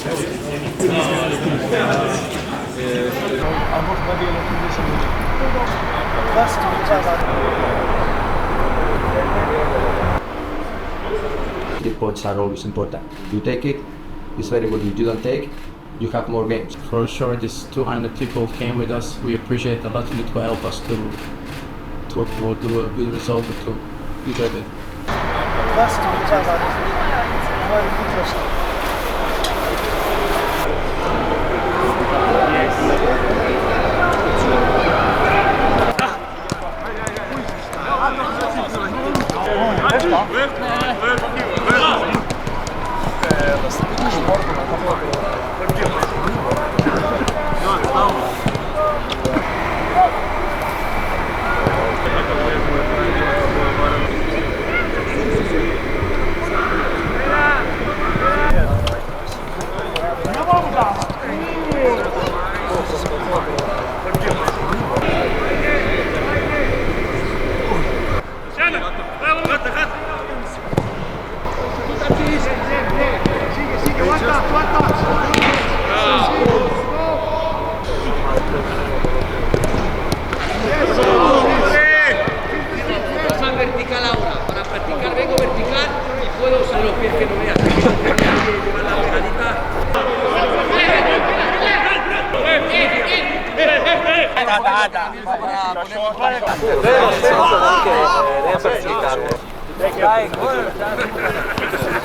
The points are always important. You take it, it's very good. If you don't take, you have more games. For sure, these 200 people came with us. We appreciate a lot to help us to do a good result, to get it. Vertical ahora, para practicar vengo vertical y puedo usar los pies que no veas. Llevar la pegadita. Para poner